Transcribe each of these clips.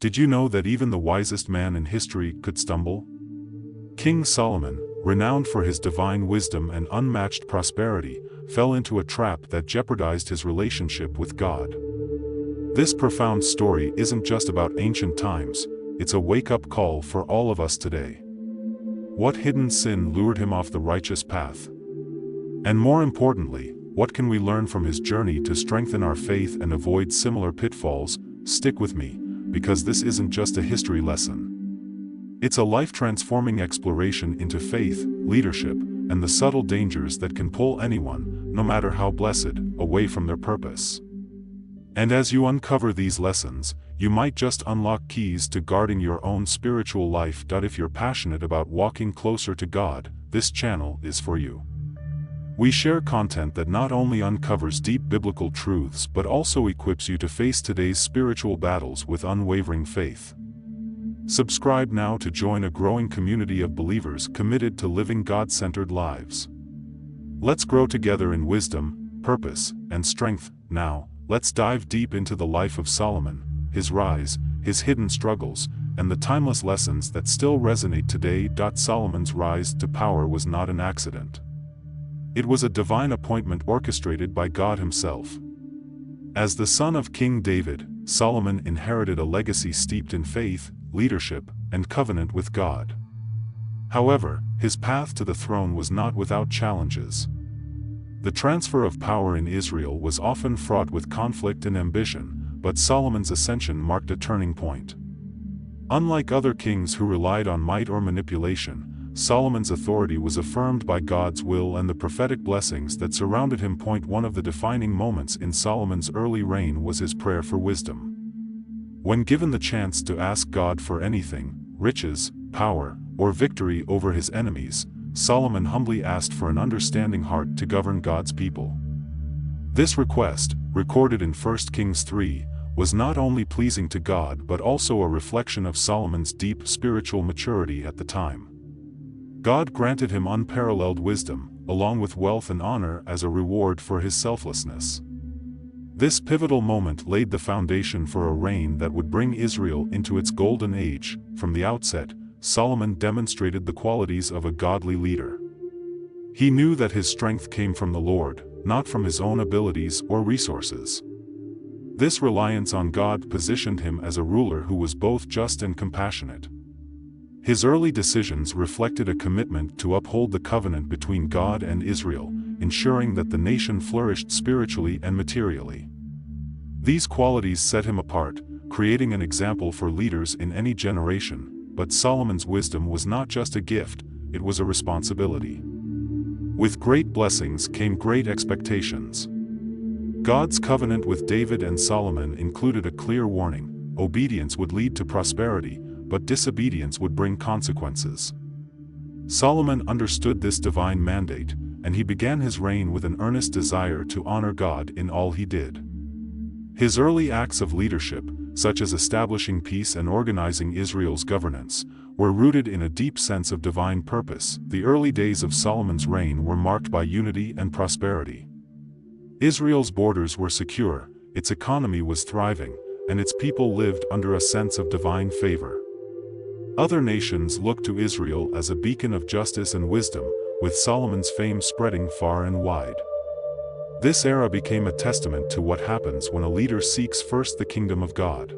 Did you know that even the wisest man in history could stumble? King Solomon, renowned for his divine wisdom and unmatched prosperity, fell into a trap that jeopardized his relationship with God. This profound story isn't just about ancient times, it's a wake-up call for all of us today. What hidden sin lured him off the righteous path? And more importantly, what can we learn from his journey to strengthen our faith and avoid similar pitfalls? Stick with me, because this isn't just a history lesson. It's a life-transforming exploration into faith, leadership, and the subtle dangers that can pull anyone, no matter how blessed, away from their purpose. And as you uncover these lessons, you might just unlock keys to guarding your own spiritual life. If you're passionate about walking closer to God, this channel is for you. We share content that not only uncovers deep biblical truths but also equips you to face today's spiritual battles with unwavering faith. Subscribe now to join a growing community of believers committed to living God-centered lives. Let's grow together in wisdom, purpose, and strength. Now, let's dive deep into the life of Solomon, his rise, his hidden struggles, and the timeless lessons that still resonate today. Solomon's rise to power was not an accident. It was a divine appointment orchestrated by God himself. As the son of King David, Solomon inherited a legacy steeped in faith, leadership, and covenant with God. However, his path to the throne was not without challenges. The transfer of power in Israel was often fraught with conflict and ambition, but Solomon's ascension marked a turning point. Unlike other kings who relied on might or manipulation, Solomon's authority was affirmed by God's will and the prophetic blessings that surrounded him. One of the defining moments in Solomon's early reign was his prayer for wisdom. When given the chance to ask God for anything, riches, power, or victory over his enemies, Solomon humbly asked for an understanding heart to govern God's people. This request, recorded in 1 Kings 3, was not only pleasing to God but also a reflection of Solomon's deep spiritual maturity at the time. God granted him unparalleled wisdom, along with wealth and honor as a reward for his selflessness. This pivotal moment laid the foundation for a reign that would bring Israel into its golden age. From the outset, Solomon demonstrated the qualities of a godly leader. He knew that his strength came from the Lord, not from his own abilities or resources. This reliance on God positioned him as a ruler who was both just and compassionate. His early decisions reflected a commitment to uphold the covenant between God and Israel, ensuring that the nation flourished spiritually and materially. These qualities set him apart, creating an example for leaders in any generation. But Solomon's wisdom was not just a gift, it was a responsibility. With great blessings came great expectations. God's covenant with David and Solomon included a clear warning: obedience would lead to prosperity, but disobedience would bring consequences. Solomon understood this divine mandate, and he began his reign with an earnest desire to honor God in all he did. His early acts of leadership, such as establishing peace and organizing Israel's governance, were rooted in a deep sense of divine purpose. The early days of Solomon's reign were marked by unity and prosperity. Israel's borders were secure, its economy was thriving, and its people lived under a sense of divine favor. Other nations looked to Israel as a beacon of justice and wisdom, with Solomon's fame spreading far and wide. This era became a testament to what happens when a leader seeks first the kingdom of God.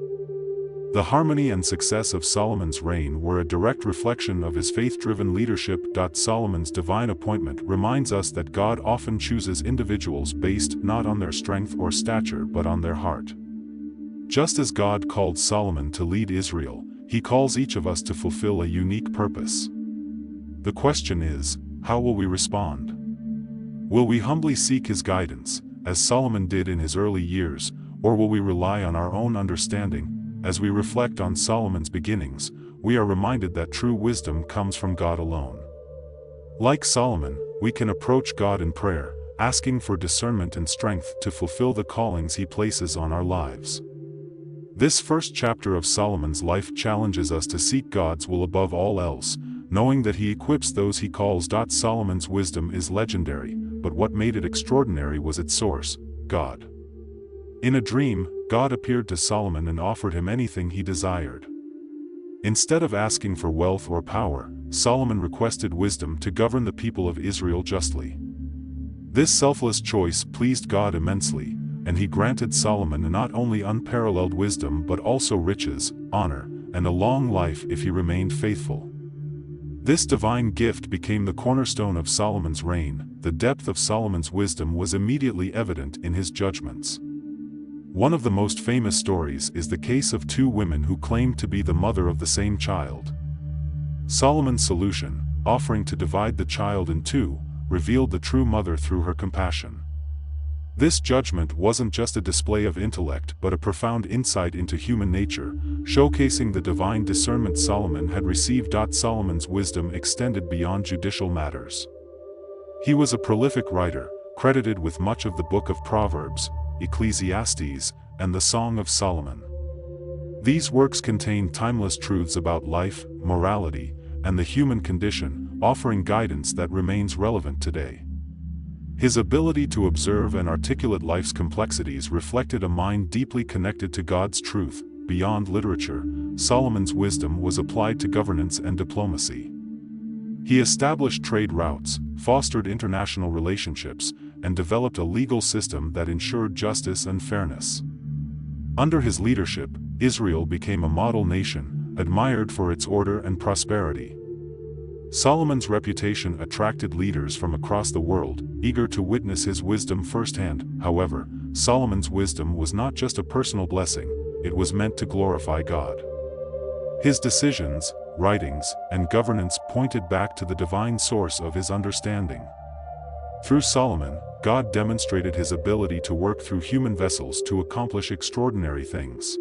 The harmony and success of Solomon's reign were a direct reflection of his faith-driven leadership. Solomon's divine appointment reminds us that God often chooses individuals based not on their strength or stature but on their heart. Just as God called Solomon to lead Israel, he calls each of us to fulfill a unique purpose. The question is, how will we respond? Will we humbly seek his guidance, as Solomon did in his early years, or will we rely on our own understanding? As we reflect on Solomon's beginnings, we are reminded that true wisdom comes from God alone. Like Solomon, we can approach God in prayer, asking for discernment and strength to fulfill the callings he places on our lives. This first chapter of Solomon's life challenges us to seek God's will above all else, knowing that he equips those he calls. Solomon's wisdom is legendary, but what made it extraordinary was its source, God. In a dream, God appeared to Solomon and offered him anything he desired. Instead of asking for wealth or power, Solomon requested wisdom to govern the people of Israel justly. This selfless choice pleased God immensely, and he granted Solomon not only unparalleled wisdom but also riches, honor, and a long life if he remained faithful. This divine gift became the cornerstone of Solomon's reign. The depth of Solomon's wisdom was immediately evident in his judgments. One of the most famous stories is the case of two women who claimed to be the mother of the same child. Solomon's solution, offering to divide the child in two, revealed the true mother through her compassion. This judgment wasn't just a display of intellect but a profound insight into human nature, showcasing the divine discernment Solomon had received. Solomon's wisdom extended beyond judicial matters. He was a prolific writer, credited with much of the Book of Proverbs, Ecclesiastes, and the Song of Solomon. These works contain timeless truths about life, morality, and the human condition, offering guidance that remains relevant today. His ability to observe and articulate life's complexities reflected a mind deeply connected to God's truth. Beyond literature, Solomon's wisdom was applied to governance and diplomacy. He established trade routes, fostered international relationships, and developed a legal system that ensured justice and fairness. Under his leadership, Israel became a model nation, admired for its order and prosperity. Solomon's reputation attracted leaders from across the world, eager to witness his wisdom firsthand. However, Solomon's wisdom was not just a personal blessing, it was meant to glorify God. His decisions, writings, and governance pointed back to the divine source of his understanding. Through Solomon, God demonstrated his ability to work through human vessels to accomplish extraordinary things.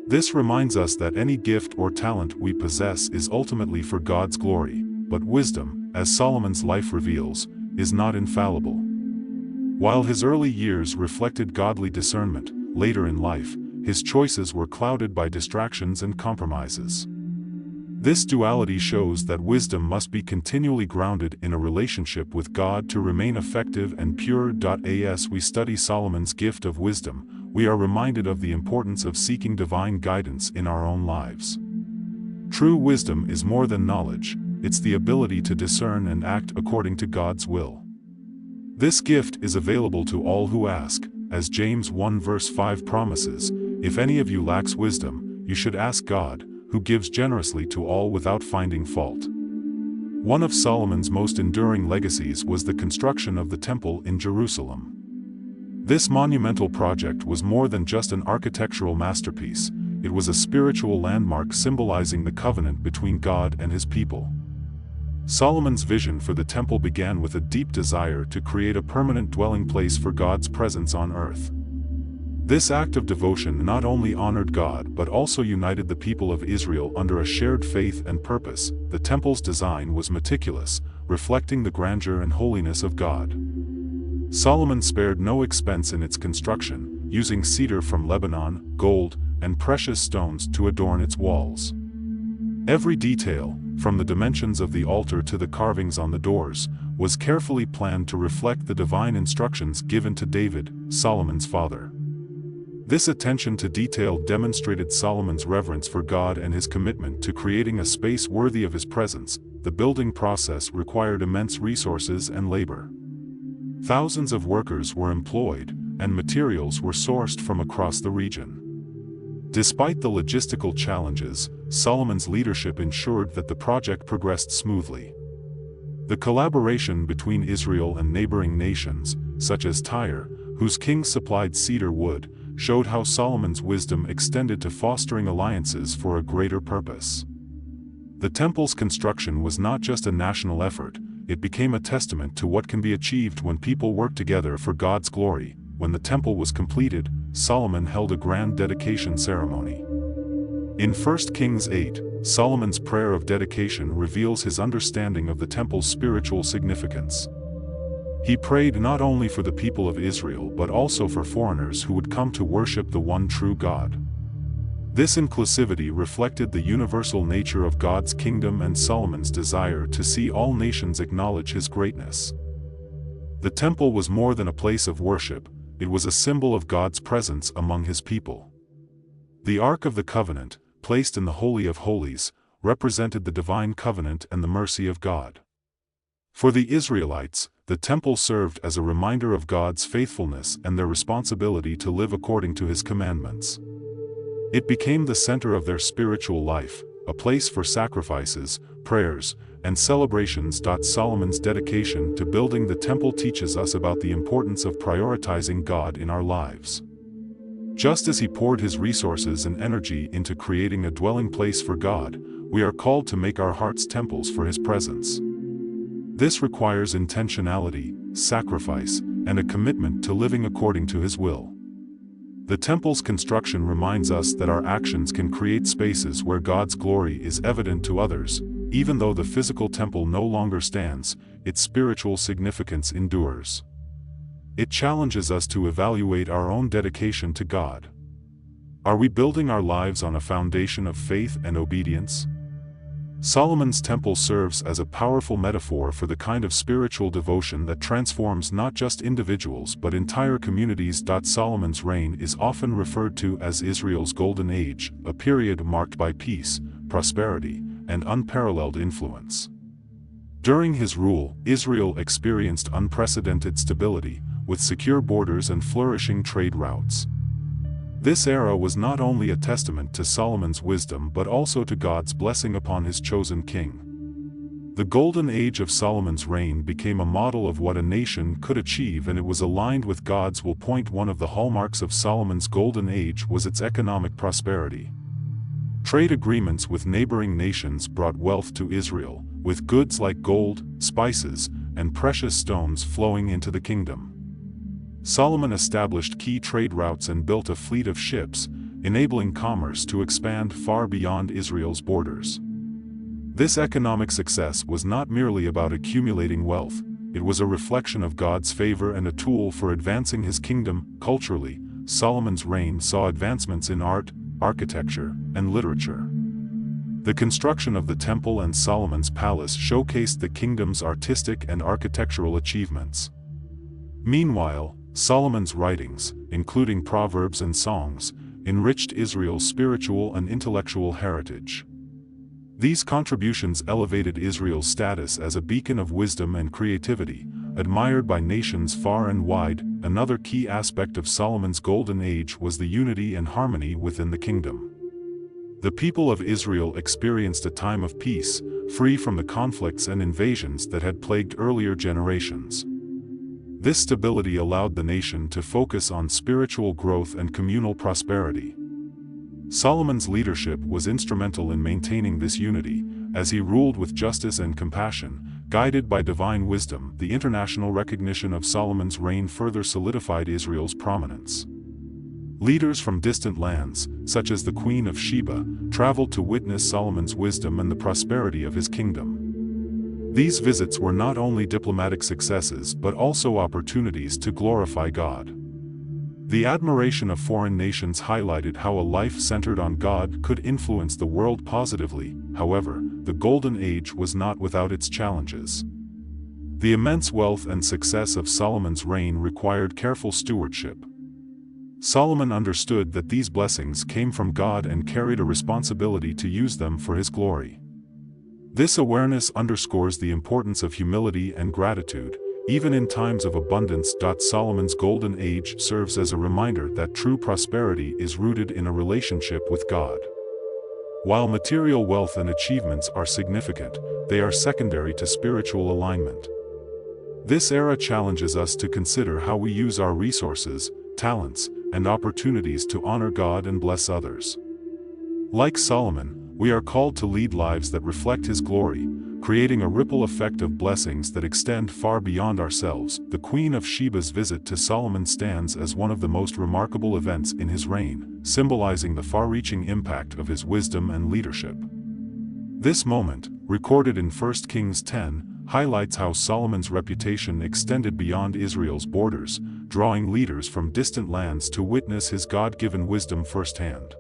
This reminds us that any gift or talent we possess is ultimately for God's glory, but wisdom, as Solomon's life reveals, is not infallible. While his early years reflected godly discernment, later in life, his choices were clouded by distractions and compromises. This duality shows that wisdom must be continually grounded in a relationship with God to remain effective and pure. As we study Solomon's gift of wisdom, we are reminded of the importance of seeking divine guidance in our own lives. True wisdom is more than knowledge, it's the ability to discern and act according to God's will. This gift is available to all who ask, as James 1 verse 5 promises, "If any of you lacks wisdom, you should ask God, who gives generously to all without finding fault." One of Solomon's most enduring legacies was the construction of the Temple in Jerusalem. This monumental project was more than just an architectural masterpiece, it was a spiritual landmark symbolizing the covenant between God and his people. Solomon's vision for the temple began with a deep desire to create a permanent dwelling place for God's presence on earth. This act of devotion not only honored God but also united the people of Israel under a shared faith and purpose. The temple's design was meticulous, reflecting the grandeur and holiness of God. Solomon spared no expense in its construction, using cedar from Lebanon, gold, and precious stones to adorn its walls. Every detail, from the dimensions of the altar to the carvings on the doors, was carefully planned to reflect the divine instructions given to David, Solomon's father. This attention to detail demonstrated Solomon's reverence for God and his commitment to creating a space worthy of his presence. The building process required immense resources and labor. Thousands of workers were employed, and materials were sourced from across the region. Despite the logistical challenges, Solomon's leadership ensured that the project progressed smoothly. The collaboration between Israel and neighboring nations, such as Tyre, whose king supplied cedar wood, showed how Solomon's wisdom extended to fostering alliances for a greater purpose. The temple's construction was not just a national effort, it became a testament to what can be achieved when people work together for God's glory. When the temple was completed, Solomon held a grand dedication ceremony. In 1 Kings 8, Solomon's prayer of dedication reveals his understanding of the temple's spiritual significance. He prayed not only for the people of Israel but also for foreigners who would come to worship the one true God. This inclusivity reflected the universal nature of God's kingdom and Solomon's desire to see all nations acknowledge his greatness. The temple was more than a place of worship, it was a symbol of God's presence among his people. The Ark of the Covenant, placed in the Holy of Holies, represented the divine covenant and the mercy of God. For the Israelites, the temple served as a reminder of God's faithfulness and their responsibility to live according to his commandments. It became the center of their spiritual life, a place for sacrifices, prayers, and celebrations. Solomon's dedication to building the temple teaches us about the importance of prioritizing God in our lives. Just as he poured his resources and energy into creating a dwelling place for God, we are called to make our hearts temples for his presence. This requires intentionality, sacrifice, and a commitment to living according to his will. The temple's construction reminds us that our actions can create spaces where God's glory is evident to others. Even though the physical temple no longer stands, its spiritual significance endures. It challenges us to evaluate our own dedication to God. Are we building our lives on a foundation of faith and obedience? Solomon's temple serves as a powerful metaphor for the kind of spiritual devotion that transforms not just individuals but entire communities. Solomon's reign is often referred to as Israel's Golden Age, a period marked by peace, prosperity, and unparalleled influence. During his rule, Israel experienced unprecedented stability, with secure borders and flourishing trade routes. This era was not only a testament to Solomon's wisdom but also to God's blessing upon his chosen king. The Golden Age of Solomon's reign became a model of what a nation could achieve, and it was aligned with God's will. One of the hallmarks of Solomon's Golden Age was its economic prosperity. Trade agreements with neighboring nations brought wealth to Israel, with goods like gold, spices, and precious stones flowing into the kingdom. Solomon established key trade routes and built a fleet of ships, enabling commerce to expand far beyond Israel's borders. This economic success was not merely about accumulating wealth, it was a reflection of God's favor and a tool for advancing his kingdom. Culturally, Solomon's reign saw advancements in art, architecture, and literature. The construction of the temple and Solomon's palace showcased the kingdom's artistic and architectural achievements. Meanwhile, Solomon's writings, including proverbs and songs, enriched Israel's spiritual and intellectual heritage. These contributions elevated Israel's status as a beacon of wisdom and creativity, admired by nations far and wide. Another key aspect of Solomon's Golden Age was the unity and harmony within the kingdom. The people of Israel experienced a time of peace, free from the conflicts and invasions that had plagued earlier generations. This stability allowed the nation to focus on spiritual growth and communal prosperity. Solomon's leadership was instrumental in maintaining this unity, as he ruled with justice and compassion, guided by divine wisdom. The international recognition of Solomon's reign further solidified Israel's prominence. Leaders from distant lands, such as the Queen of Sheba, traveled to witness Solomon's wisdom and the prosperity of his kingdom. These visits were not only diplomatic successes but also opportunities to glorify God. The admiration of foreign nations highlighted how a life centered on God could influence the world positively. However, the Golden Age was not without its challenges. The immense wealth and success of Solomon's reign required careful stewardship. Solomon understood that these blessings came from God and carried a responsibility to use them for his glory. This awareness underscores the importance of humility and gratitude, even in times of abundance. Solomon's Golden Age serves as a reminder that true prosperity is rooted in a relationship with God. While material wealth and achievements are significant, they are secondary to spiritual alignment. This era challenges us to consider how we use our resources, talents, and opportunities to honor God and bless others. Like Solomon, we are called to lead lives that reflect his glory, creating a ripple effect of blessings that extend far beyond ourselves. The Queen of Sheba's visit to Solomon stands as one of the most remarkable events in his reign, symbolizing the far-reaching impact of his wisdom and leadership. This moment, recorded in 1 Kings 10, highlights how Solomon's reputation extended beyond Israel's borders, drawing leaders from distant lands to witness his God-given wisdom firsthand.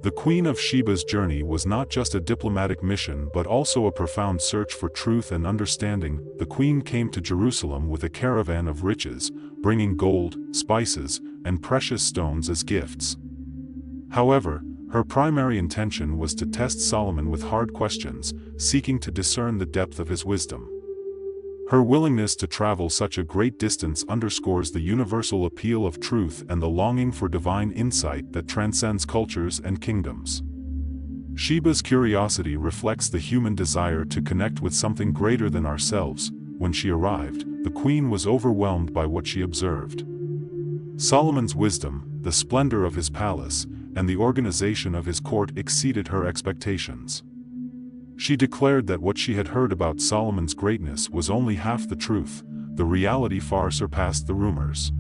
The Queen of Sheba's journey was not just a diplomatic mission but also a profound search for truth and understanding. The Queen came to Jerusalem with a caravan of riches, bringing gold, spices, and precious stones as gifts. However, her primary intention was to test Solomon with hard questions, seeking to discern the depth of his wisdom. Her willingness to travel such a great distance underscores the universal appeal of truth and the longing for divine insight that transcends cultures and kingdoms. Sheba's curiosity reflects the human desire to connect with something greater than ourselves. When she arrived, the queen was overwhelmed by what she observed. Solomon's wisdom, the splendor of his palace, and the organization of his court exceeded her expectations. She declared that what she had heard about Solomon's greatness was only half the truth. The reality far surpassed the rumors.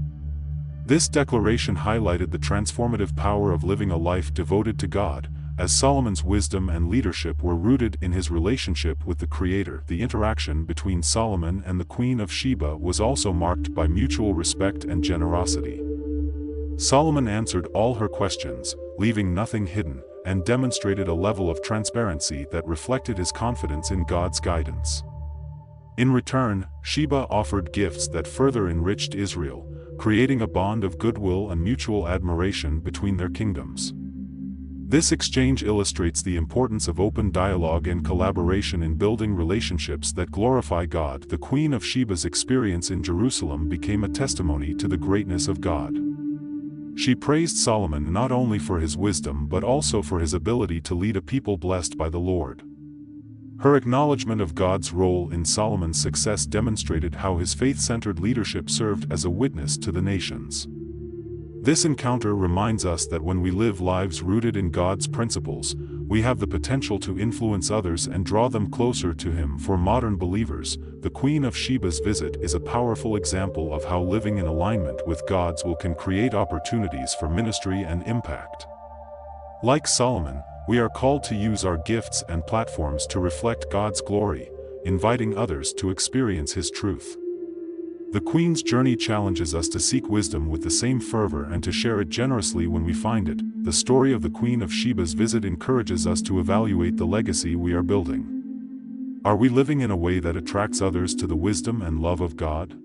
This declaration highlighted the transformative power of living a life devoted to God, as Solomon's wisdom and leadership were rooted in his relationship with the Creator. The interaction between Solomon and the Queen of Sheba was also marked by mutual respect and generosity. Solomon answered all her questions, leaving nothing hidden, and demonstrated a level of transparency that reflected his confidence in God's guidance. In return, Sheba offered gifts that further enriched Israel, creating a bond of goodwill and mutual admiration between their kingdoms. This exchange illustrates the importance of open dialogue and collaboration in building relationships that glorify God. The Queen of Sheba's experience in Jerusalem became a testimony to the greatness of God. She praised Solomon not only for his wisdom but also for his ability to lead a people blessed by the Lord. Her acknowledgement of God's role in Solomon's success demonstrated how his faith-centered leadership served as a witness to the nations. This encounter reminds us that when we live lives rooted in God's principles, we have the potential to influence others and draw them closer to Him. For modern believers, the Queen of Sheba's visit is a powerful example of how living in alignment with God's will can create opportunities for ministry and impact. Like Solomon, we are called to use our gifts and platforms to reflect God's glory, inviting others to experience His truth. The Queen's journey challenges us to seek wisdom with the same fervor and to share it generously when we find it. The story of the Queen of Sheba's visit encourages us to evaluate the legacy we are building. Are we living in a way that attracts others to the wisdom and love of God?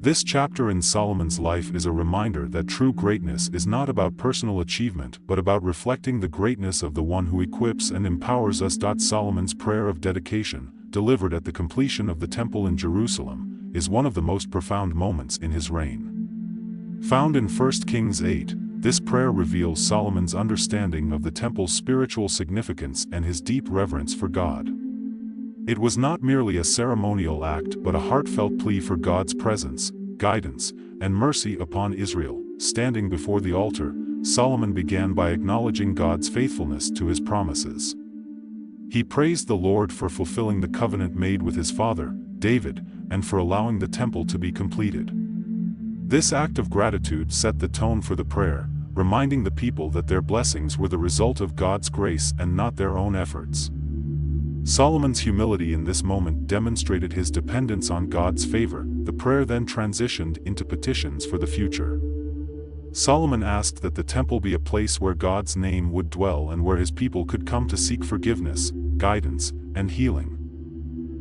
This chapter in Solomon's life is a reminder that true greatness is not about personal achievement but about reflecting the greatness of the One who equips and empowers us. Solomon's prayer of dedication, delivered at the completion of the Temple in Jerusalem, is one of the most profound moments in his reign. Found in 1 Kings 8, this prayer reveals Solomon's understanding of the Temple's spiritual significance and his deep reverence for God. It was not merely a ceremonial act but a heartfelt plea for God's presence, guidance, and mercy upon Israel. Standing before the altar, Solomon began by acknowledging God's faithfulness to his promises. He praised the Lord for fulfilling the covenant made with his father, David, and for allowing the temple to be completed. This act of gratitude set the tone for the prayer, reminding the people that their blessings were the result of God's grace and not their own efforts. Solomon's humility in this moment demonstrated his dependence on God's favor. The prayer then transitioned into petitions for the future. Solomon asked that the temple be a place where God's name would dwell and where his people could come to seek forgiveness, guidance, and healing.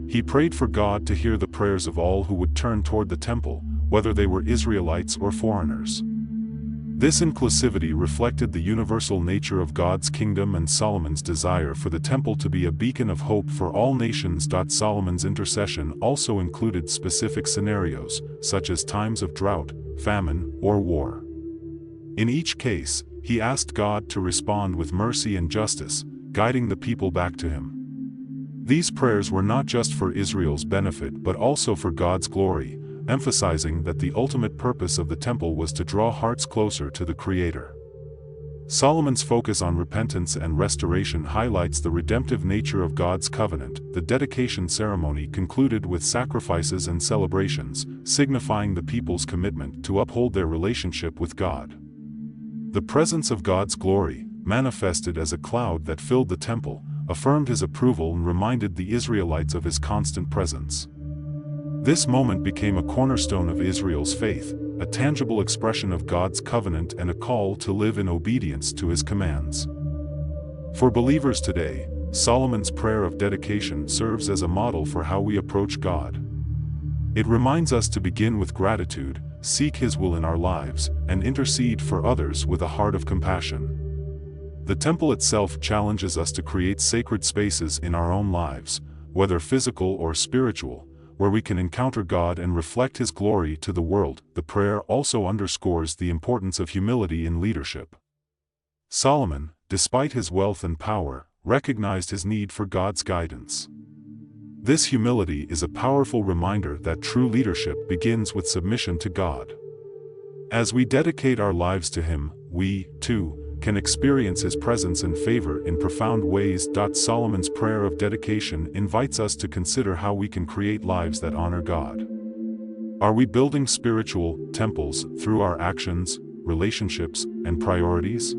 He prayed for God to hear the prayers of all who would turn toward the temple, whether they were Israelites or foreigners. This inclusivity reflected the universal nature of God's kingdom and Solomon's desire for the temple to be a beacon of hope for all nations. Solomon's intercession also included specific scenarios, such as times of drought, famine, or war. In each case, he asked God to respond with mercy and justice, guiding the people back to Him. These prayers were not just for Israel's benefit but also for God's glory, emphasizing that the ultimate purpose of the temple was to draw hearts closer to the Creator. Solomon's focus on repentance and restoration highlights the redemptive nature of God's covenant. The dedication ceremony concluded with sacrifices and celebrations, signifying the people's commitment to uphold their relationship with God. The presence of God's glory, manifested as a cloud that filled the temple, affirmed His approval and reminded the Israelites of His constant presence. This moment became a cornerstone of Israel's faith, a tangible expression of God's covenant and a call to live in obedience to His commands. For believers today, Solomon's prayer of dedication serves as a model for how we approach God. It reminds us to begin with gratitude, seek His will in our lives, and intercede for others with a heart of compassion. The temple itself challenges us to create sacred spaces in our own lives, whether physical or spiritual, where we can encounter God and reflect His glory to the world. The prayer also underscores the importance of humility in leadership. Solomon, despite his wealth and power, recognized his need for God's guidance. This humility is a powerful reminder that true leadership begins with submission to God. As we dedicate our lives to Him, we, too, can experience His presence and favor in profound ways. Solomon's prayer of dedication invites us to consider how we can create lives that honor God. Are we building spiritual temples through our actions, relationships, and priorities?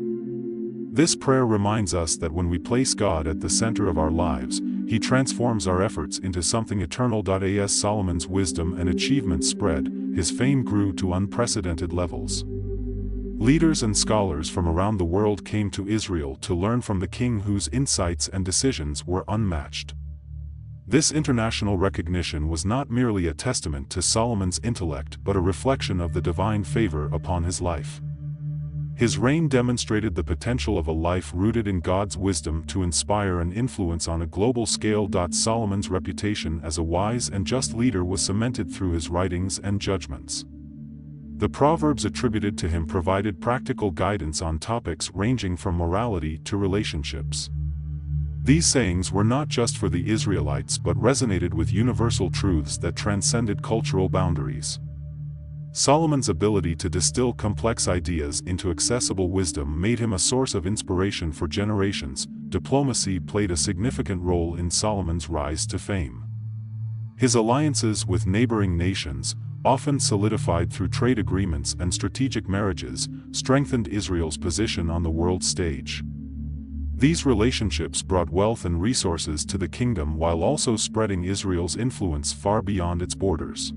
This prayer reminds us that when we place God at the center of our lives, He transforms our efforts into something eternal. As Solomon's wisdom and achievements spread, his fame grew to unprecedented levels. Leaders and scholars from around the world came to Israel to learn from the king, whose insights and decisions were unmatched. This international recognition was not merely a testament to Solomon's intellect but a reflection of the divine favor upon his life. His reign demonstrated the potential of a life rooted in God's wisdom to inspire and influence on a global scale. Solomon's reputation as a wise and just leader was cemented through his writings and judgments. The Proverbs attributed to him provided practical guidance on topics ranging from morality to relationships. These sayings were not just for the Israelites but resonated with universal truths that transcended cultural boundaries. Solomon's ability to distill complex ideas into accessible wisdom made him a source of inspiration for generations. Diplomacy played a significant role in Solomon's rise to fame. His alliances with neighboring nations, often solidified through trade agreements and strategic marriages, strengthened Israel's position on the world stage. These relationships brought wealth and resources to the kingdom while also spreading Israel's influence far beyond its borders.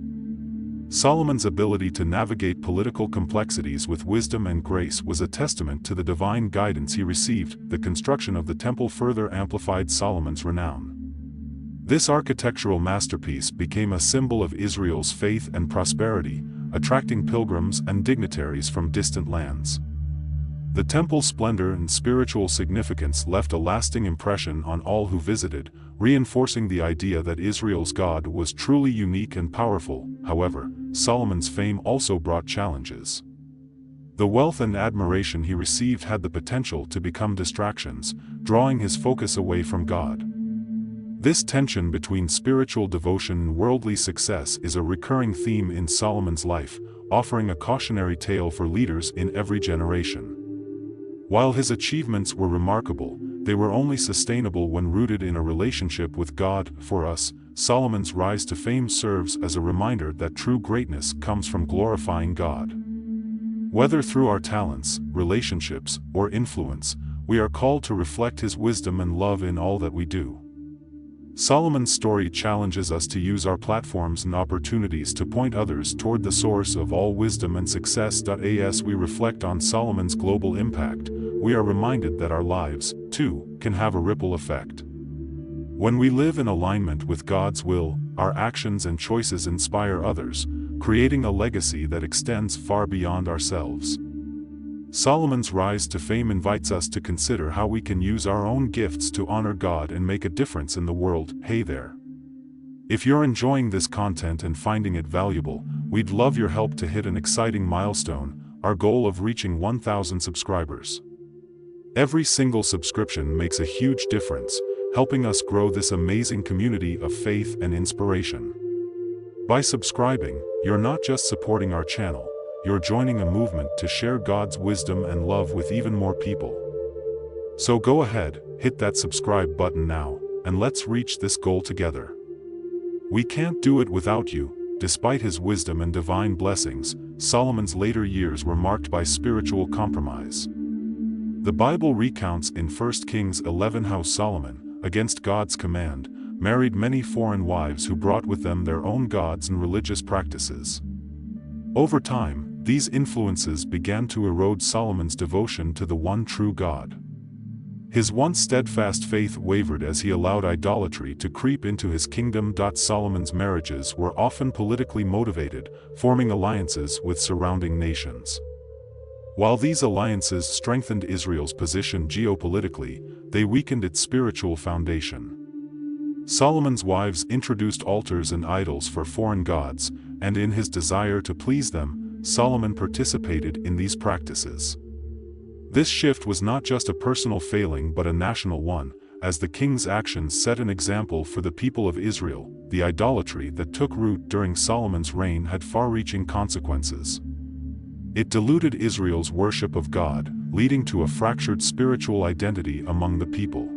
Solomon's ability to navigate political complexities with wisdom and grace was a testament to the divine guidance he received. The construction of the temple further amplified Solomon's renown. This architectural masterpiece became a symbol of Israel's faith and prosperity, attracting pilgrims and dignitaries from distant lands. The temple's splendor and spiritual significance left a lasting impression on all who visited, reinforcing the idea that Israel's God was truly unique and powerful. However, Solomon's fame also brought challenges. The wealth and admiration he received had the potential to become distractions, drawing his focus away from God. This tension between spiritual devotion and worldly success is a recurring theme in Solomon's life, offering a cautionary tale for leaders in every generation. While his achievements were remarkable, they were only sustainable when rooted in a relationship with God. For us, Solomon's rise to fame serves as a reminder that true greatness comes from glorifying God. Whether through our talents, relationships, or influence, we are called to reflect His wisdom and love in all that we do. Solomon's story challenges us to use our platforms and opportunities to point others toward the source of all wisdom and success. As we reflect on Solomon's global impact, we are reminded that our lives, too, can have a ripple effect. When we live in alignment with God's will, our actions and choices inspire others, creating a legacy that extends far beyond ourselves. Solomon's rise to fame invites us to consider how we can use our own gifts to honor God and make a difference in the world. Hey there! If you're enjoying this content and finding it valuable, we'd love your help to hit an exciting milestone, our goal of reaching 1,000 subscribers. Every single subscription makes a huge difference, helping us grow this amazing community of faith and inspiration. By subscribing, you're not just supporting our channel, you're joining a movement to share God's wisdom and love with even more people. So go ahead, hit that subscribe button now, and let's reach this goal together. We can't do it without you. Despite his wisdom and divine blessings, Solomon's later years were marked by spiritual compromise. The Bible recounts in 1 Kings 11 how Solomon, against God's command, married many foreign wives who brought with them their own gods and religious practices. Over time, these influences began to erode Solomon's devotion to the one true God. His once steadfast faith wavered as he allowed idolatry to creep into his kingdom. Solomon's marriages were often politically motivated, forming alliances with surrounding nations. While these alliances strengthened Israel's position geopolitically, they weakened its spiritual foundation. Solomon's wives introduced altars and idols for foreign gods, and in his desire to please them, Solomon participated in these practices. This shift was not just a personal failing but a national one, as the king's actions set an example for the people of Israel. The idolatry that took root during Solomon's reign had far-reaching consequences. It diluted Israel's worship of God, leading to a fractured spiritual identity among the people.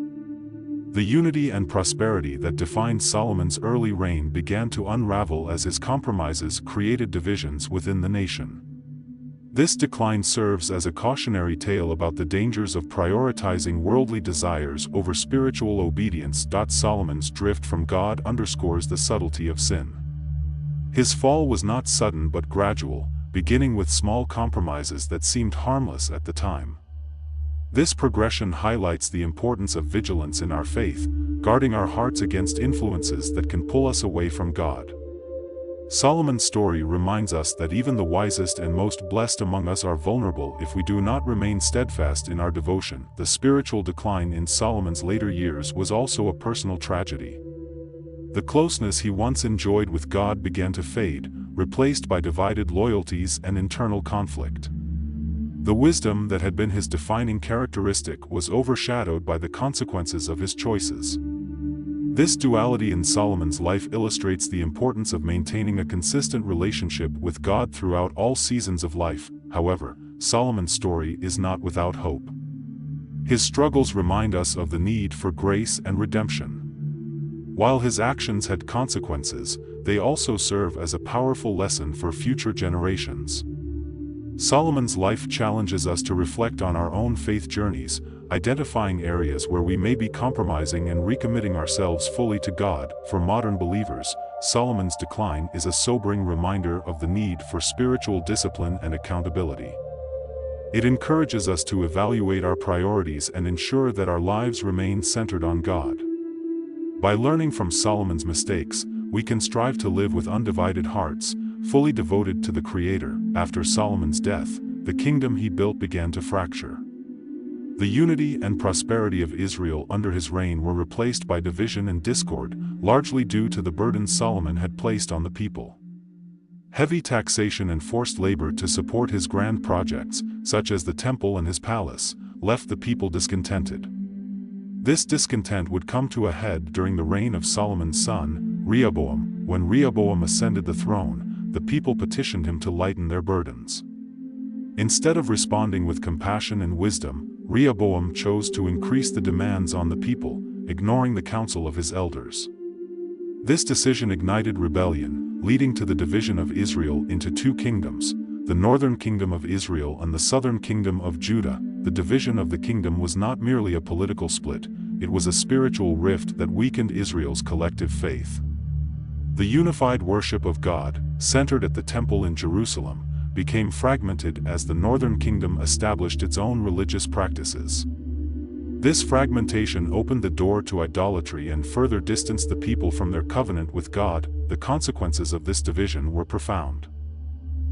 The unity and prosperity that defined Solomon's early reign began to unravel as his compromises created divisions within the nation. This decline serves as a cautionary tale about the dangers of prioritizing worldly desires over spiritual obedience. Solomon's drift from God underscores the subtlety of sin. His fall was not sudden but gradual, beginning with small compromises that seemed harmless at the time. This progression highlights the importance of vigilance in our faith, guarding our hearts against influences that can pull us away from God. Solomon's story reminds us that even the wisest and most blessed among us are vulnerable if we do not remain steadfast in our devotion. The spiritual decline in Solomon's later years was also a personal tragedy. The closeness he once enjoyed with God began to fade, replaced by divided loyalties and internal conflict. The wisdom that had been his defining characteristic was overshadowed by the consequences of his choices. This duality in Solomon's life illustrates the importance of maintaining a consistent relationship with God throughout all seasons of life. However, Solomon's story is not without hope. His struggles remind us of the need for grace and redemption. While his actions had consequences, they also serve as a powerful lesson for future generations. Solomon's life challenges us to reflect on our own faith journeys, identifying areas where we may be compromising and recommitting ourselves fully to God. For modern believers, Solomon's decline is a sobering reminder of the need for spiritual discipline and accountability. It encourages us to evaluate our priorities and ensure that our lives remain centered on God. By learning from Solomon's mistakes, we can strive to live with undivided hearts, fully devoted to the Creator. After Solomon's death, the kingdom he built began to fracture. The unity and prosperity of Israel under his reign were replaced by division and discord, largely due to the burdens Solomon had placed on the people. Heavy taxation and forced labor to support his grand projects, such as the temple and his palace, left the people discontented. This discontent would come to a head during the reign of Solomon's son, Rehoboam. When Rehoboam ascended the throne, the people petitioned him to lighten their burdens. Instead of responding with compassion and wisdom, Rehoboam chose to increase the demands on the people, ignoring the counsel of his elders. This decision ignited rebellion, leading to the division of Israel into two kingdoms, the northern kingdom of Israel and the southern kingdom of Judah. The division of the kingdom was not merely a political split, it was a spiritual rift that weakened Israel's collective faith. The unified worship of God, centered at the temple in Jerusalem, became fragmented as the northern kingdom established its own religious practices. This fragmentation opened the door to idolatry and further distanced the people from their covenant with God. The consequences of this division were profound.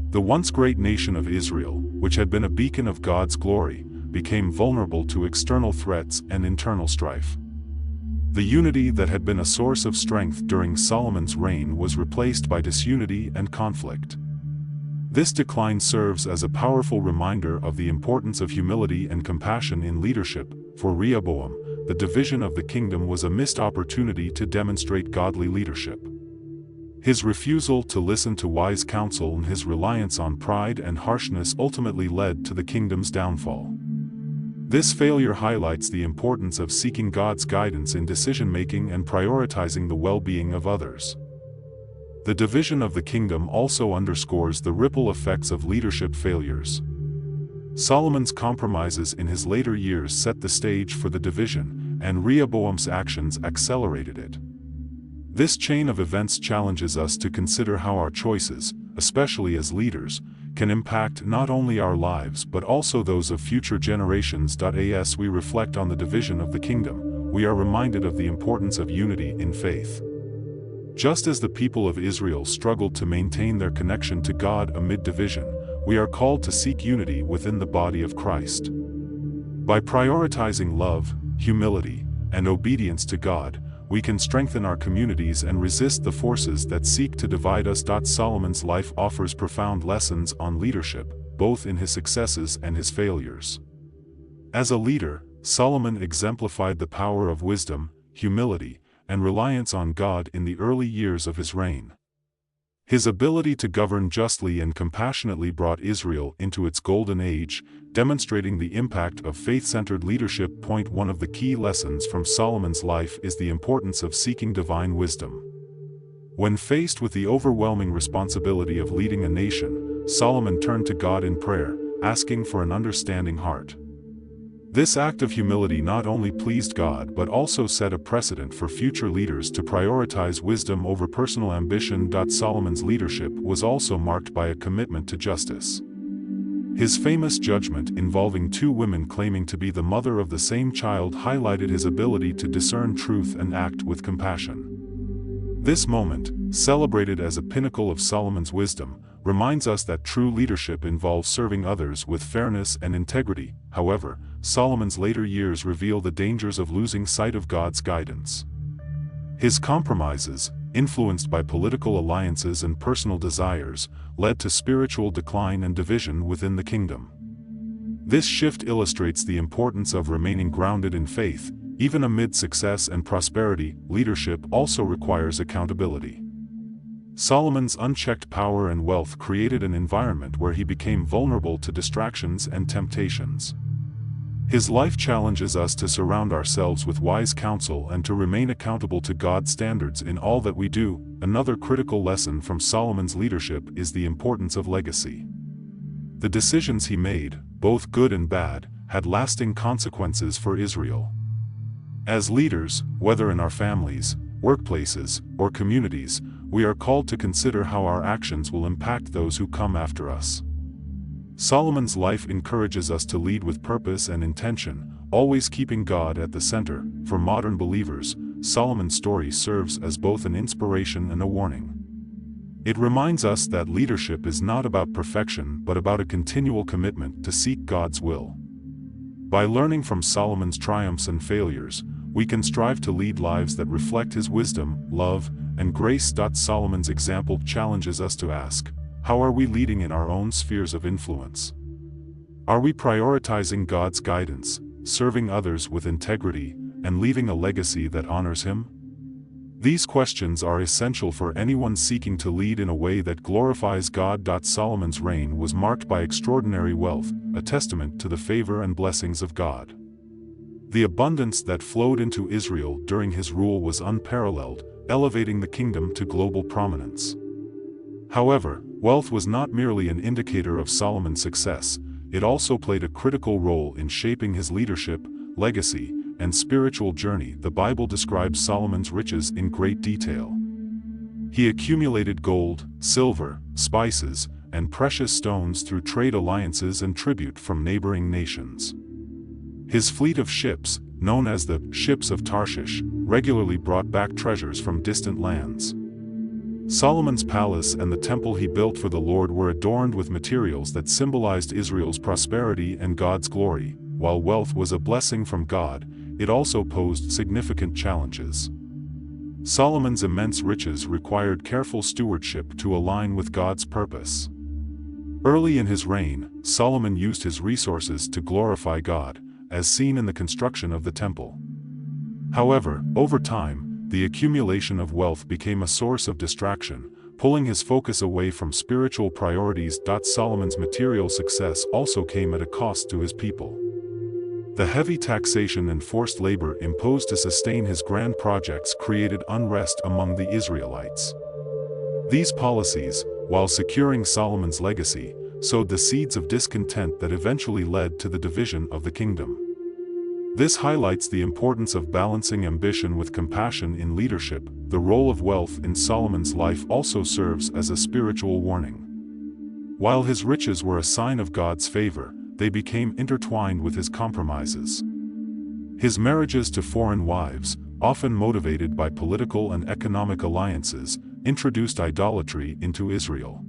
The once great nation of Israel, which had been a beacon of God's glory, became vulnerable to external threats and internal strife. The unity that had been a source of strength during Solomon's reign was replaced by disunity and conflict. This decline serves as a powerful reminder of the importance of humility and compassion in leadership. For Rehoboam, the division of the kingdom was a missed opportunity to demonstrate godly leadership. His refusal to listen to wise counsel and his reliance on pride and harshness ultimately led to the kingdom's downfall. This failure highlights the importance of seeking God's guidance in decision-making and prioritizing the well-being of others. The division of the kingdom also underscores the ripple effects of leadership failures. Solomon's compromises in his later years set the stage for the division, and Rehoboam's actions accelerated it. This chain of events challenges us to consider how our choices, especially as leaders, can impact not only our lives but also those of future generations. As we reflect on the division of the kingdom, we are reminded of the importance of unity in faith. Just as the people of Israel struggled to maintain their connection to God amid division, we are called to seek unity within the body of Christ. By prioritizing love, humility, and obedience to God, we can strengthen our communities and resist the forces that seek to divide us. Solomon's life offers profound lessons on leadership, both in his successes and his failures. As a leader, Solomon exemplified the power of wisdom, humility, and reliance on God in the early years of his reign. His ability to govern justly and compassionately brought Israel into its golden age, demonstrating the impact of faith-centered leadership. One of the key lessons from Solomon's life is the importance of seeking divine wisdom. When faced with the overwhelming responsibility of leading a nation, Solomon turned to God in prayer, asking for an understanding heart. This act of humility not only pleased God but also set a precedent for future leaders to prioritize wisdom over personal ambition. Solomon's leadership was also marked by a commitment to justice. His famous judgment involving two women claiming to be the mother of the same child highlighted his ability to discern truth and act with compassion. This moment, celebrated as a pinnacle of Solomon's wisdom, reminds us that true leadership involves serving others with fairness and integrity. However, Solomon's later years reveal the dangers of losing sight of God's guidance. His compromises, influenced by political alliances and personal desires, led to spiritual decline and division within the kingdom. This shift illustrates the importance of remaining grounded in faith, even amid success and prosperity. Leadership also requires accountability. Solomon's unchecked power and wealth created an environment where he became vulnerable to distractions and temptations. His life challenges us to surround ourselves with wise counsel and to remain accountable to God's standards in all that we do. Another critical lesson from Solomon's leadership is the importance of legacy. The decisions he made, both good and bad, had lasting consequences for Israel. As leaders, whether in our families, workplaces, or communities, we are called to consider how our actions will impact those who come after us. Solomon's life encourages us to lead with purpose and intention, always keeping God at the center. For modern believers, Solomon's story serves as both an inspiration and a warning. It reminds us that leadership is not about perfection but about a continual commitment to seek God's will. By learning from Solomon's triumphs and failures, we can strive to lead lives that reflect his wisdom, love, and grace. Solomon's example challenges us to ask, how are we leading in our own spheres of influence? Are we prioritizing God's guidance, serving others with integrity, and leaving a legacy that honors Him? These questions are essential for anyone seeking to lead in a way that glorifies God. Solomon's reign was marked by extraordinary wealth, a testament to the favor and blessings of God. The abundance that flowed into Israel during his rule was unparalleled, elevating the kingdom to global prominence. However, wealth was not merely an indicator of Solomon's success, it also played a critical role in shaping his leadership, legacy, and spiritual journey. The Bible describes Solomon's riches in great detail. He accumulated gold, silver, spices, and precious stones through trade alliances and tribute from neighboring nations. His fleet of ships, known as the ships of Tarshish, regularly brought back treasures from distant lands. Solomon's palace and the temple he built for the Lord were adorned with materials that symbolized Israel's prosperity and God's glory. While wealth was a blessing from God, it also posed significant challenges. Solomon's immense riches required careful stewardship to align with God's purpose. Early in his reign, Solomon used his resources to glorify God, as seen in the construction of the temple. However, over time, the accumulation of wealth became a source of distraction, pulling his focus away from spiritual priorities. Solomon's material success also came at a cost to his people. The heavy taxation and forced labor imposed to sustain his grand projects created unrest among the Israelites. These policies, while securing Solomon's legacy, sowed the seeds of discontent that eventually led to the division of the kingdom. This highlights the importance of balancing ambition with compassion in leadership. The role of wealth in Solomon's life also serves as a spiritual warning. While his riches were a sign of God's favor, they became intertwined with his compromises. His marriages to foreign wives, often motivated by political and economic alliances, introduced idolatry into Israel.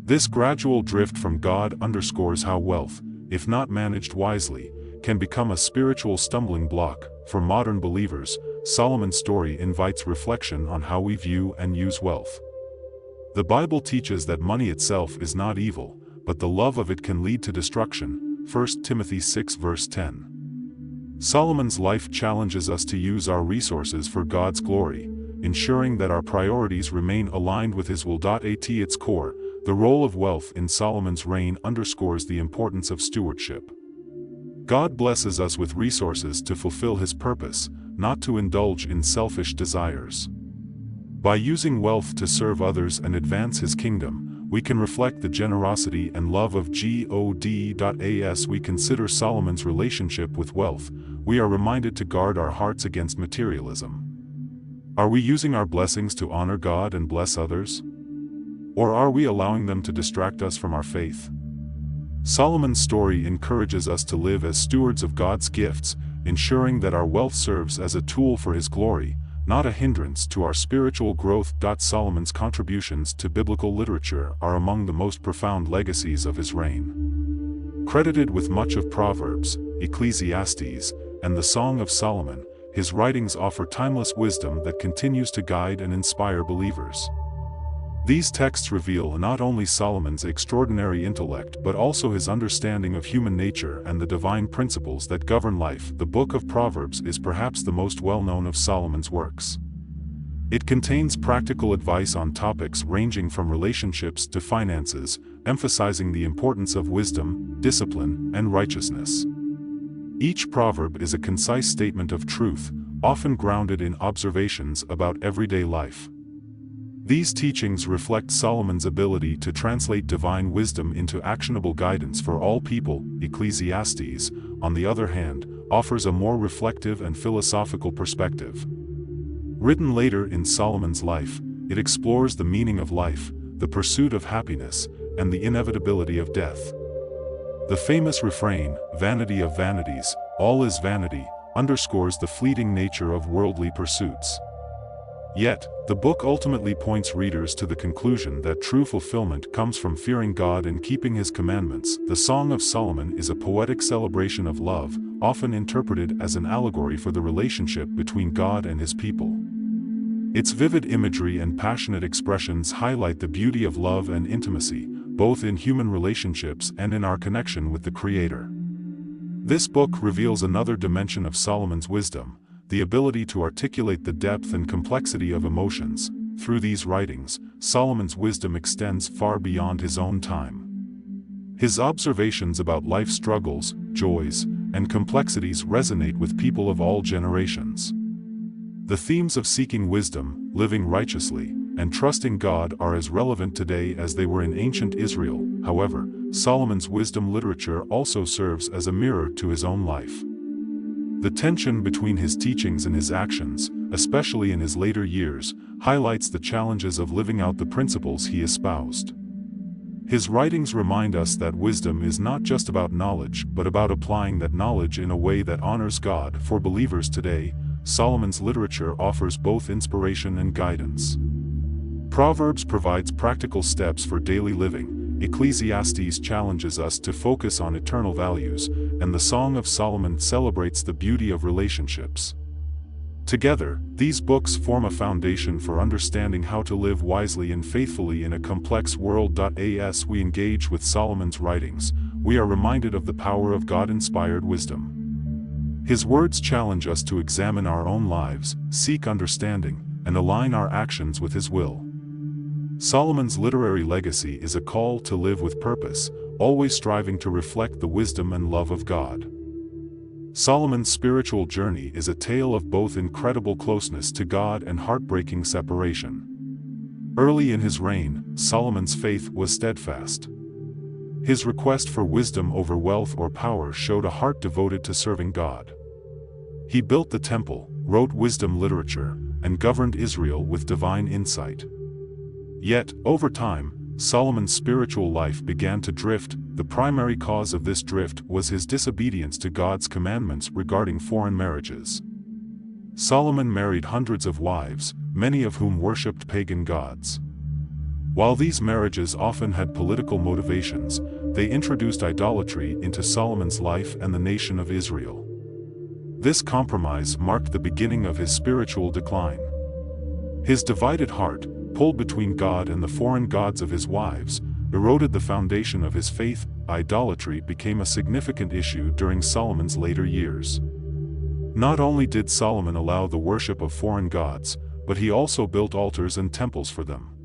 This gradual drift from God underscores how wealth, if not managed wisely, can become a spiritual stumbling block. For modern believers, Solomon's story invites reflection on how we view and use wealth. The Bible teaches that money itself is not evil, but the love of it can lead to destruction. 1 Timothy 6 verse 10. Solomon's life challenges us to use our resources for God's glory, ensuring that our priorities remain aligned with His will. At its core, the role of wealth in Solomon's reign underscores the importance of stewardship. God blesses us with resources to fulfill His purpose, not to indulge in selfish desires. By using wealth to serve others and advance His kingdom, we can reflect the generosity and love of God. As we consider Solomon's relationship with wealth, we are reminded to guard our hearts against materialism. Are we using our blessings to honor God and bless others? Or are we allowing them to distract us from our faith? Solomon's story encourages us to live as stewards of God's gifts, ensuring that our wealth serves as a tool for His glory, not a hindrance to our spiritual growth. Solomon's contributions to biblical literature are among the most profound legacies of his reign. Credited with much of Proverbs, Ecclesiastes, and the Song of Solomon, his writings offer timeless wisdom that continues to guide and inspire believers. These texts reveal not only Solomon's extraordinary intellect but also his understanding of human nature and the divine principles that govern life. The Book of Proverbs is perhaps the most well-known of Solomon's works. It contains practical advice on topics ranging from relationships to finances, emphasizing the importance of wisdom, discipline, and righteousness. Each proverb is a concise statement of truth, often grounded in observations about everyday life. These teachings reflect Solomon's ability to translate divine wisdom into actionable guidance for all people. Ecclesiastes, on the other hand, offers a more reflective and philosophical perspective. Written later in Solomon's life, it explores the meaning of life, the pursuit of happiness, and the inevitability of death. The famous refrain, "Vanity of vanities, all is vanity," underscores the fleeting nature of worldly pursuits. Yet, the book ultimately points readers to the conclusion that true fulfillment comes from fearing God and keeping His commandments. The Song of Solomon is a poetic celebration of love, often interpreted as an allegory for the relationship between God and His people. Its vivid imagery and passionate expressions highlight the beauty of love and intimacy, both in human relationships and in our connection with the Creator. This book reveals another dimension of Solomon's wisdom, the ability to articulate the depth and complexity of emotions. Through these writings, Solomon's wisdom extends far beyond his own time. His observations about life's struggles, joys, and complexities resonate with people of all generations. The themes of seeking wisdom, living righteously, and trusting God are as relevant today as they were in ancient Israel. However, Solomon's wisdom literature also serves as a mirror to his own life. The tension between his teachings and his actions, especially in his later years, highlights the challenges of living out the principles he espoused. His writings remind us that wisdom is not just about knowledge but about applying that knowledge in a way that honors God. For believers today, Solomon's literature offers both inspiration and guidance. Proverbs provides practical steps for daily living, Ecclesiastes challenges us to focus on eternal values, and the Song of Solomon celebrates the beauty of relationships. Together, these books form a foundation for understanding how to live wisely and faithfully in a complex world. As we engage with Solomon's writings, we are reminded of the power of God-inspired wisdom. His words challenge us to examine our own lives, seek understanding, and align our actions with His will. Solomon's literary legacy is a call to live with purpose, always striving to reflect the wisdom and love of God. Solomon's spiritual journey is a tale of both incredible closeness to God and heartbreaking separation. Early in his reign, Solomon's faith was steadfast. His request for wisdom over wealth or power showed a heart devoted to serving God. He built the temple, wrote wisdom literature, and governed Israel with divine insight. Yet, over time, Solomon's spiritual life began to drift. The primary cause of this drift was his disobedience to God's commandments regarding foreign marriages. Solomon married hundreds of wives, many of whom worshipped pagan gods. While these marriages often had political motivations, they introduced idolatry into Solomon's life and the nation of Israel. This compromise marked the beginning of his spiritual decline. His divided heart, pulled between God and the foreign gods of his wives, eroded the foundation of his faith. Idolatry became a significant issue during Solomon's later years. Not only did Solomon allow the worship of foreign gods, but he also built altars and temples for them.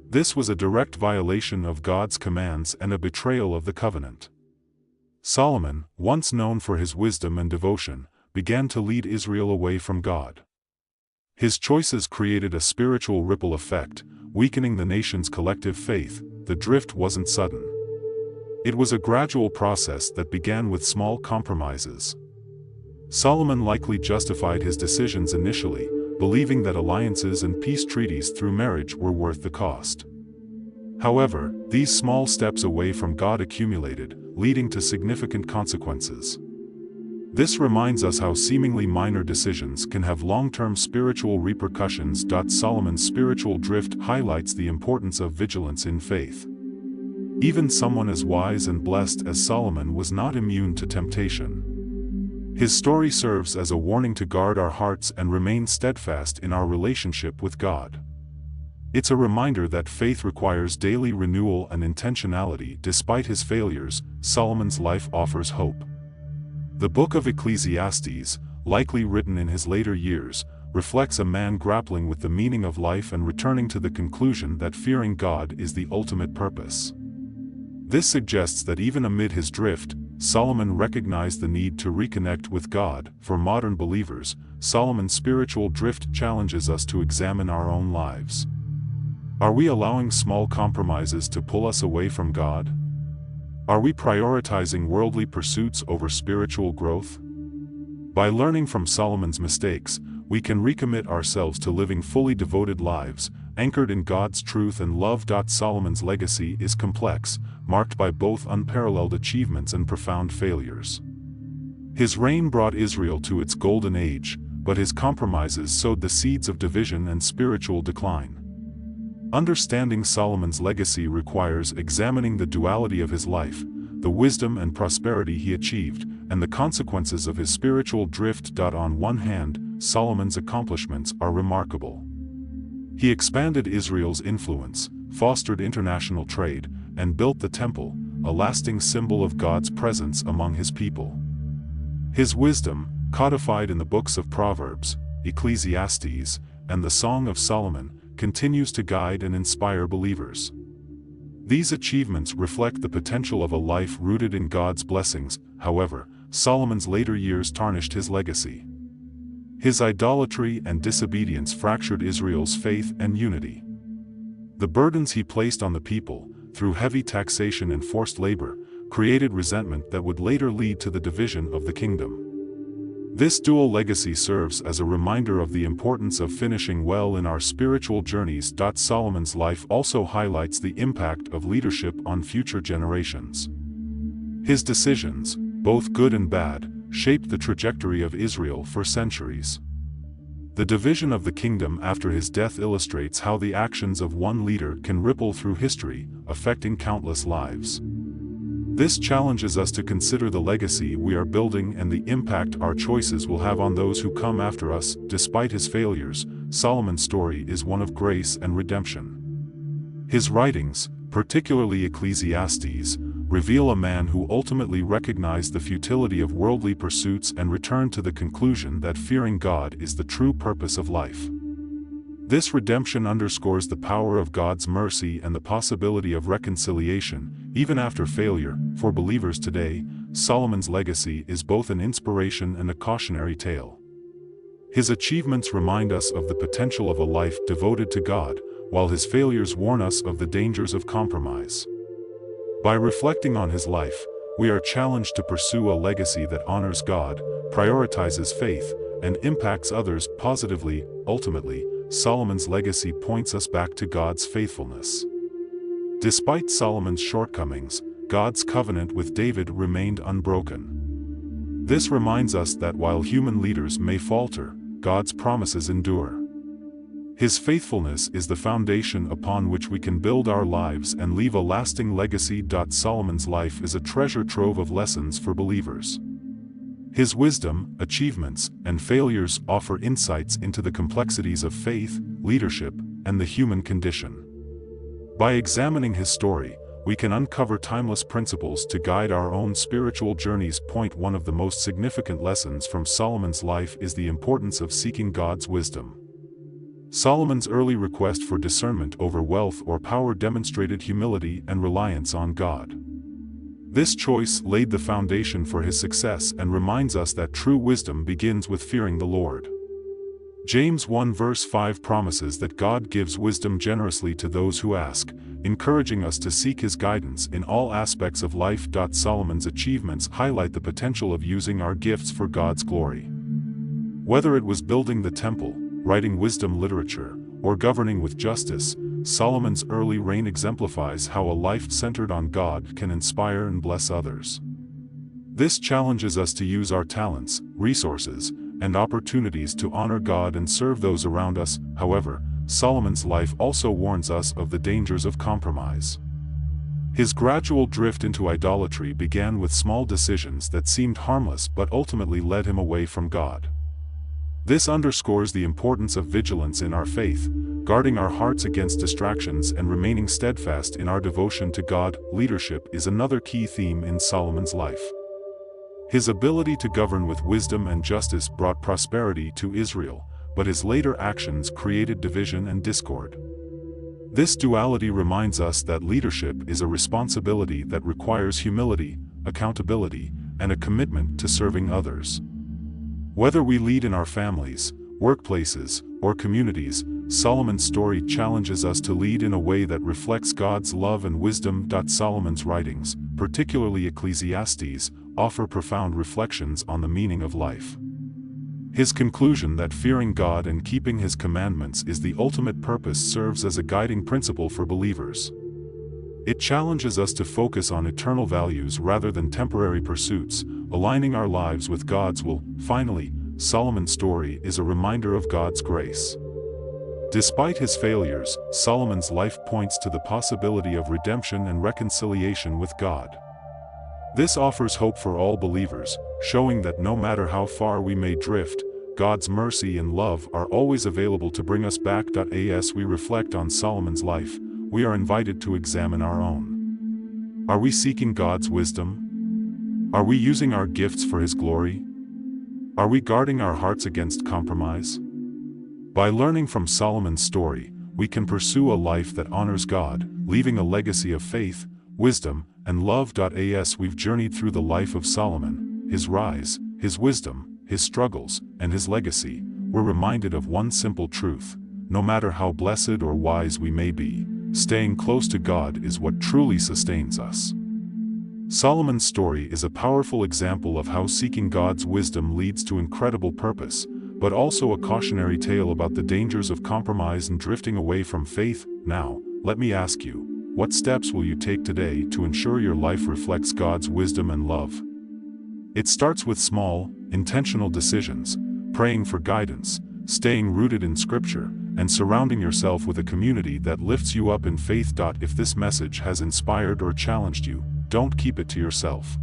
This was a direct violation of God's commands and a betrayal of the covenant. Solomon, once known for his wisdom and devotion, began to lead Israel away from God. His choices created a spiritual ripple effect, weakening the nation's collective faith. The drift wasn't sudden. It was a gradual process that began with small compromises. Solomon likely justified his decisions initially, believing that alliances and peace treaties through marriage were worth the cost. However, these small steps away from God accumulated, leading to significant consequences. This reminds us how seemingly minor decisions can have long-term spiritual repercussions. Solomon's spiritual drift highlights the importance of vigilance in faith. Even someone as wise and blessed as Solomon was not immune to temptation. His story serves as a warning to guard our hearts and remain steadfast in our relationship with God. It's a reminder that faith requires daily renewal and intentionality. Despite his failures, Solomon's life offers hope. The book of Ecclesiastes, likely written in his later years, reflects a man grappling with the meaning of life and returning to the conclusion that fearing God is the ultimate purpose. This suggests that even amid his drift, Solomon recognized the need to reconnect with God. For modern believers, Solomon's spiritual drift challenges us to examine our own lives. Are we allowing small compromises to pull us away from God? Are we prioritizing worldly pursuits over spiritual growth? By learning from Solomon's mistakes, we can recommit ourselves to living fully devoted lives, anchored in God's truth and love. Solomon's legacy is complex, marked by both unparalleled achievements and profound failures. His reign brought Israel to its golden age, but his compromises sowed the seeds of division and spiritual decline. Understanding Solomon's legacy requires examining the duality of his life, the wisdom and prosperity he achieved, and the consequences of his spiritual drift. On one hand, Solomon's accomplishments are remarkable. He expanded Israel's influence, fostered international trade, and built the temple, a lasting symbol of God's presence among his people. His wisdom, codified in the books of Proverbs, Ecclesiastes, and the Song of Solomon, continues to guide and inspire believers. These achievements reflect the potential of a life rooted in God's blessings. However, Solomon's later years tarnished his legacy. His idolatry and disobedience fractured Israel's faith and unity. The burdens he placed on the people, through heavy taxation and forced labor, created resentment that would later lead to the division of the kingdom. This dual legacy serves as a reminder of the importance of finishing well in our spiritual journeys. Solomon's life also highlights the impact of leadership on future generations. His decisions, both good and bad, shaped the trajectory of Israel for centuries. The division of the kingdom after his death illustrates how the actions of one leader can ripple through history, affecting countless lives. This challenges us to consider the legacy we are building and the impact our choices will have on those who come after us. Despite his failures, Solomon's story is one of grace and redemption. His writings, particularly Ecclesiastes, reveal a man who ultimately recognized the futility of worldly pursuits and returned to the conclusion that fearing God is the true purpose of life. This redemption underscores the power of God's mercy and the possibility of reconciliation, even after failure. For believers today, Solomon's legacy is both an inspiration and a cautionary tale. His achievements remind us of the potential of a life devoted to God, while his failures warn us of the dangers of compromise. By reflecting on his life, we are challenged to pursue a legacy that honors God, prioritizes faith, and impacts others positively. Ultimately, Solomon's legacy points us back to God's faithfulness. Despite Solomon's shortcomings, God's covenant with David remained unbroken. This reminds us that while human leaders may falter, God's promises endure. His faithfulness is the foundation upon which we can build our lives and leave a lasting legacy. Solomon's life is a treasure trove of lessons for believers. His wisdom, achievements, and failures offer insights into the complexities of faith, leadership, and the human condition. By examining his story, we can uncover timeless principles to guide our own spiritual journeys. One of the most significant lessons from Solomon's life is the importance of seeking God's wisdom. Solomon's early request for discernment over wealth or power demonstrated humility and reliance on God. This choice laid the foundation for his success and reminds us that true wisdom begins with fearing the Lord. James 1 verse 5 promises that God gives wisdom generously to those who ask, encouraging us to seek his guidance in all aspects of life. Solomon's achievements highlight the potential of using our gifts for God's glory. Whether it was building the temple, writing wisdom literature, or governing with justice, Solomon's early reign exemplifies how a life centered on God can inspire and bless others. This challenges us to use our talents, resources, and opportunities to honor God and serve those around us. However, Solomon's life also warns us of the dangers of compromise. His gradual drift into idolatry began with small decisions that seemed harmless but ultimately led him away from God. This underscores the importance of vigilance in our faith, guarding our hearts against distractions and remaining steadfast in our devotion to God. Leadership is another key theme in Solomon's life. His ability to govern with wisdom and justice brought prosperity to Israel, but his later actions created division and discord. This duality reminds us that leadership is a responsibility that requires humility, accountability, and a commitment to serving others. Whether we lead in our families, workplaces, or communities, Solomon's story challenges us to lead in a way that reflects God's love and wisdom. Solomon's writings, particularly Ecclesiastes, offer profound reflections on the meaning of life. His conclusion that fearing God and keeping his commandments is the ultimate purpose serves as a guiding principle for believers. It challenges us to focus on eternal values rather than temporary pursuits, aligning our lives with God's will. Finally, Solomon's story is a reminder of God's grace. Despite his failures, Solomon's life points to the possibility of redemption and reconciliation with God. This offers hope for all believers, showing that no matter how far we may drift, God's mercy and love are always available to bring us back. As we reflect on Solomon's life, we are invited to examine our own. Are we seeking God's wisdom? Are we using our gifts for his glory? Are we guarding our hearts against compromise? By learning from Solomon's story, we can pursue a life that honors God, leaving a legacy of faith, wisdom, and love. As we've journeyed through the life of Solomon, his rise, his wisdom, his struggles, and his legacy, we're reminded of one simple truth: no matter how blessed or wise we may be, staying close to God is what truly sustains us. Solomon's story is a powerful example of how seeking God's wisdom leads to incredible purpose, but also a cautionary tale about the dangers of compromise and drifting away from faith. Now, let me ask you, what steps will you take today to ensure your life reflects God's wisdom and love? It starts with small, intentional decisions, praying for guidance, staying rooted in Scripture, and surrounding yourself with a community that lifts you up in faith. If this message has inspired or challenged you, don't keep it to yourself.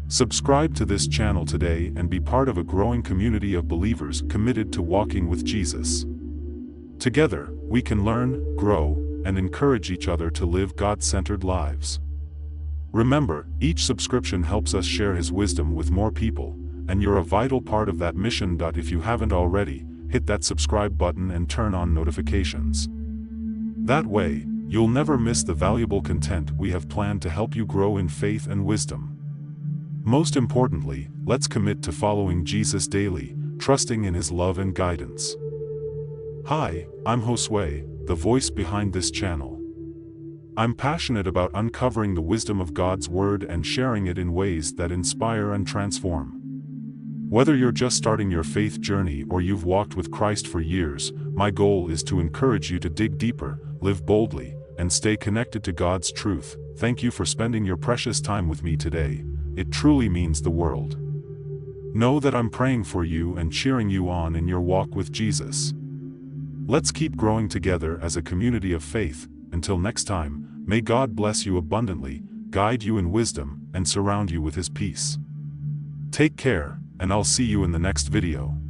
Subscribe to this channel today and be part of a growing community of believers committed to walking with Jesus. Together, we can learn, grow, and encourage each other to live God-centered lives. Remember, each subscription helps us share his wisdom with more people, and you're a vital part of that mission. If you haven't already, hit that subscribe button and turn on notifications. That way, you'll never miss the valuable content we have planned to help you grow in faith and wisdom. Most importantly, let's commit to following Jesus daily, trusting in his love and guidance. Hi, I'm Josue, the voice behind this channel. I'm passionate about uncovering the wisdom of God's Word and sharing it in ways that inspire and transform. Whether you're just starting your faith journey or you've walked with Christ for years, my goal is to encourage you to dig deeper, live boldly, and stay connected to God's truth. Thank you for spending your precious time with me today. It truly means the world. Know that I'm praying for you and cheering you on in your walk with Jesus. Let's keep growing together as a community of faith. Until next time, may God bless you abundantly, guide you in wisdom, and surround you with His peace. Take care, and I'll see you in the next video.